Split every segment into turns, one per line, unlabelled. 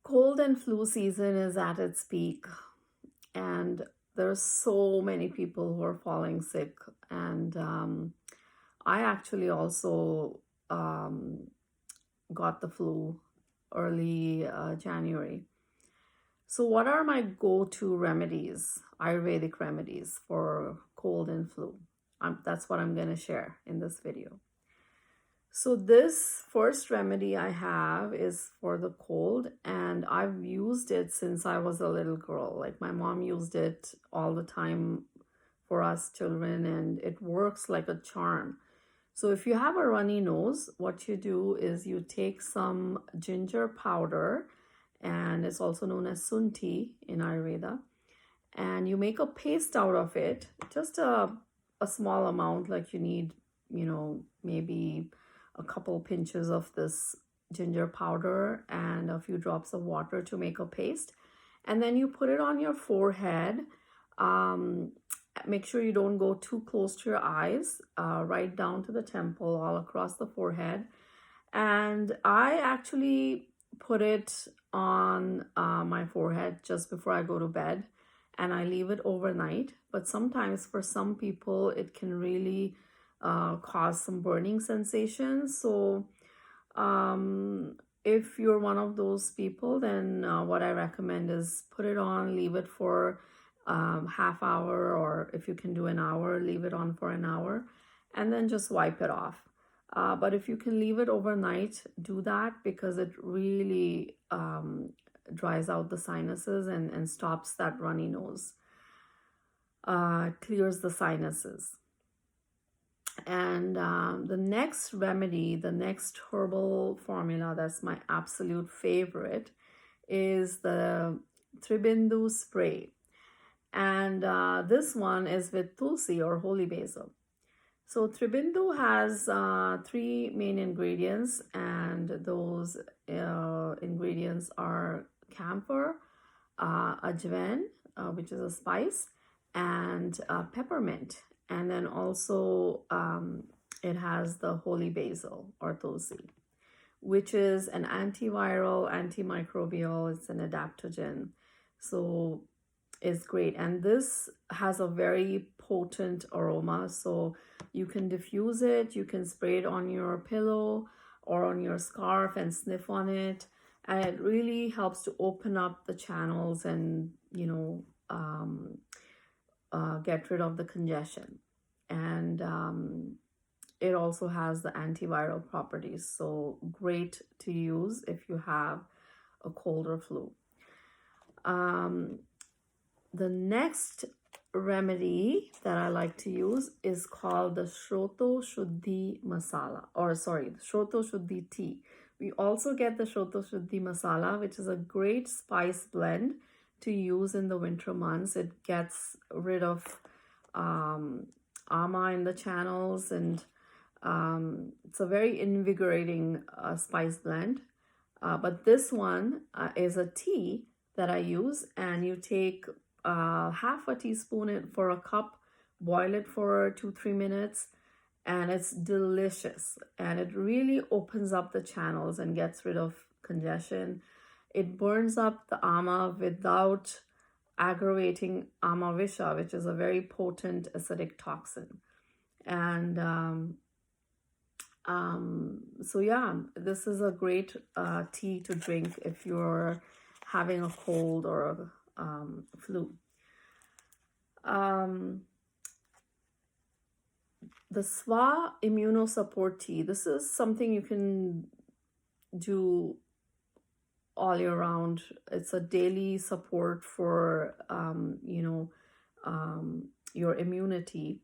Cold and flu season is at its peak, and there's so many people who are falling sick. And I actually also um, got the flu early January. So, what are my go to remedies, Ayurvedic remedies for cold and flu? That's what I'm going to share in this video. So, this first remedy I have is for the cold, and I've used it since I was a little girl. Like, my mom used it all the time for us children, and it works like a charm. So, if you have a runny nose, what you do is you take some ginger powder, and it's also known as sunti in Ayurveda, and you make a paste out of it, just a small amount, like you need, maybe a couple pinches of this ginger powder and a few drops of water to make a paste. And then you put it on your forehead. Um, Make sure you don't go too close to your eyes, right down to the temple, all across the forehead. And I actually put it on my forehead just before I go to bed, and I leave it overnight. But sometimes for some people, it can really cause some burning sensations. So if you're one of those people, then what I recommend is put it on, leave it for half hour, or if you can do an hour, leave it on for an hour, and then just wipe it off. But if you can leave it overnight, do that, because it really dries out the sinuses and stops that runny nose, clears the sinuses. And the next remedy, the next herbal formula that's my absolute favorite is the Tribindu spray. And this one is with tulsi or holy basil. So Tribindu has three main ingredients, and those ingredients are camphor, ajwain, which is a spice, and peppermint. And then also it has the holy basil or tulsi, which is an antiviral, antimicrobial, it's an adaptogen. So it's great. And this has a very potent aroma. So you can diffuse it, you can spray it on your pillow or on your scarf and sniff on it. And it really helps to open up the channels and, get rid of the congestion. And it also has the antiviral properties. So great to use if you have a cold or flu. The next remedy that I like to use is called the Shroto Shuddhi Masala, or sorry, the Shroto Shuddhi tea. We also get the Shroto Shuddhi Masala, which is a great spice blend to use in the winter months. It gets rid of ama in the channels, and it's a very invigorating spice blend. But this one is a tea that I use, and you take half a teaspoon for a cup, boil it for 2-3 minutes, and it's delicious. And it really opens up the channels and gets rid of congestion. It burns up the ama without aggravating amavisha, which is a very potent acidic toxin. And so yeah, this is a great tea to drink if you're having a cold or a flu. The SVAimmunosupport tea. This is something you can do all year round. It's a daily support for your immunity,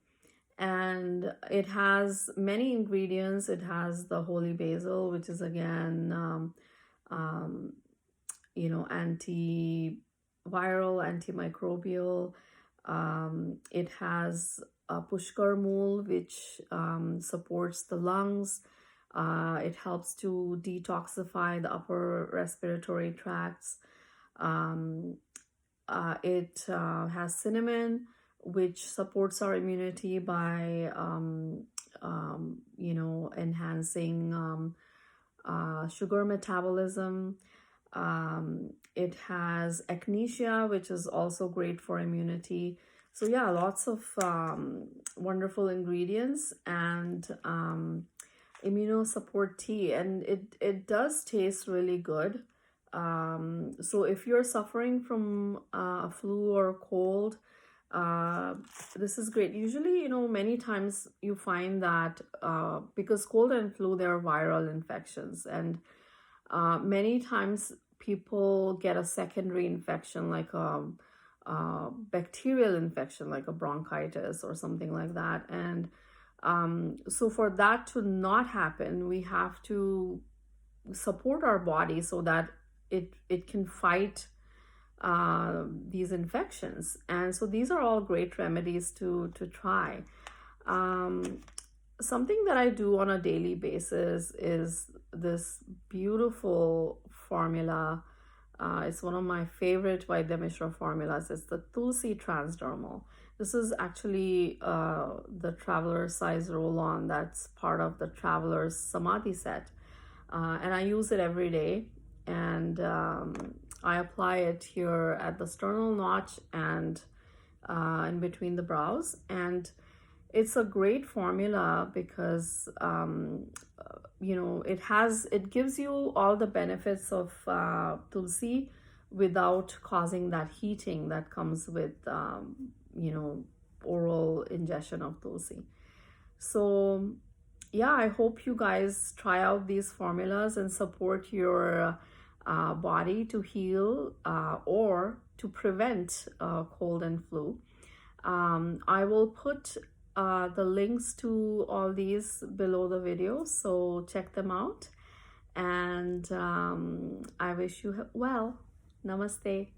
and it has many ingredients. It has the holy basil, which is again antiviral, antimicrobial. It has pushkar mool, which supports the lungs. It helps to detoxify the upper respiratory tracts. It has cinnamon, which supports our immunity by enhancing sugar metabolism. It has echinacea, which is also great for immunity. So yeah, lots of wonderful ingredients, and immunosupport tea, and it does taste really good. So if you're suffering from a flu or a cold, uh, this is great. Usually, many times you find that because cold and flu, they're viral infections, and many times people get a secondary infection like a bacterial infection, like a bronchitis or something like that. And so for that to not happen, we have to support our body so that it can fight these infections. And so these are all great remedies to try. Um, Something that I do on a daily basis is this beautiful formula. It's one of my favorite Vaidya Mishra formulas. It's the Tulsi Transdermal. This is actually the traveler size roll-on that's part of the traveler's Samadhi set. And I use it every day. And I apply it here at the sternal notch and in between the brows. And it's a great formula because it gives you all the benefits of tulsi without causing that heating that comes with oral ingestion of tulsi. So yeah, I hope you guys try out these formulas and support your body to heal or to prevent cold and flu. I will put the links to all these below the video, so check them out. And I wish you well. Namaste.